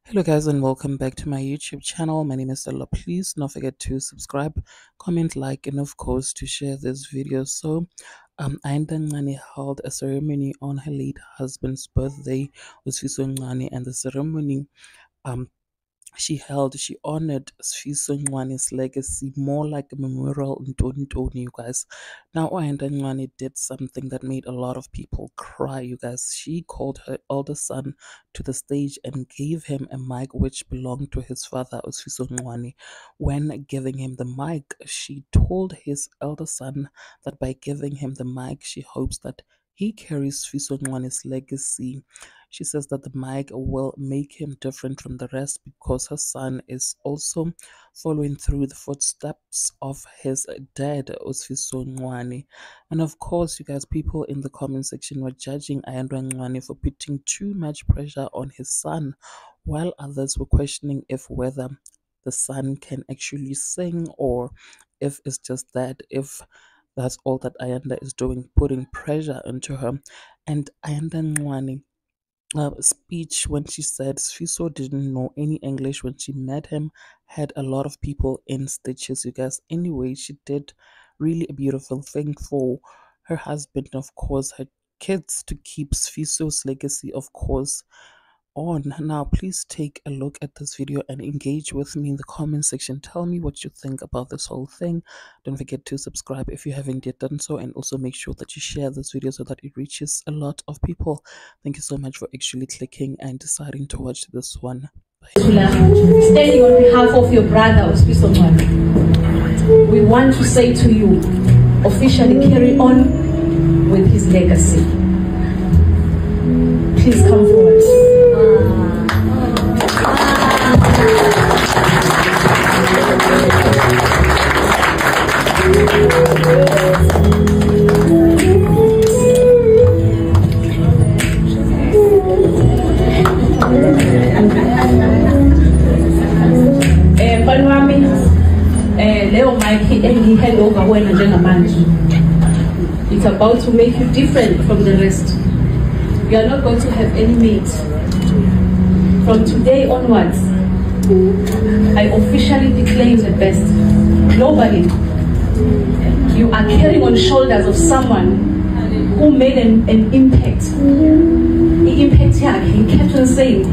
Hello guys, and welcome back to my YouTube channel. My name is Stella. Please don't forget to subscribe, comment, like, and of course to share this video. Ayanda Ncane held a ceremony on her late husband's birthday with Sfiso Ncane, and the ceremony um she honored Sfiso Ncwane's legacy more like a memorial in Tony, you guys. Now Ayanda Ncane did something that made a lot of people cry, you guys. She called her elder son to the stage and gave him a mic which belonged to his father, Sfiso Ncwane. When giving him the mic, she told his elder son that by giving him the mic, she hopes that he carries Sfiso Ncwane's legacy. She says that the mic will make him different from the rest because her son is also following through the footsteps of his dad, Sfiso Ncwane. And of course, you guys, people in the comment section were judging Ayanda Ncane for putting too much pressure on his son, while others were questioning if whether the son can actually sing or if it's just that, if that's all that Ayanda is doing, putting pressure into her. And Ayanda Ncane speech when she said Sfiso didn't know any English when she met him had a lot of people in stitches, you guys. Anyway, she did really a beautiful thing for her husband, of course, her kids, to keep Sfiso's legacy, of course, on. Now please take a look at this video and engage with me in the comment section. Tell me what you think about this whole thing. Don't forget to subscribe if you haven't yet done so, and also make sure that you share this video so that it reaches a lot of people. Thank you so much for actually clicking and deciding to watch this one. Standing on behalf of your brother Sfiso Ncwane, we want to say to you, officially carry on with his legacy. Please come forward. Leo Mike and he hand over when it's about to make you different from the rest. You are not going to have any mate. From today onwards, I officially declare you the best. Globally, you are carrying on shoulders of someone who made an impact. The impact here, he kept on saying,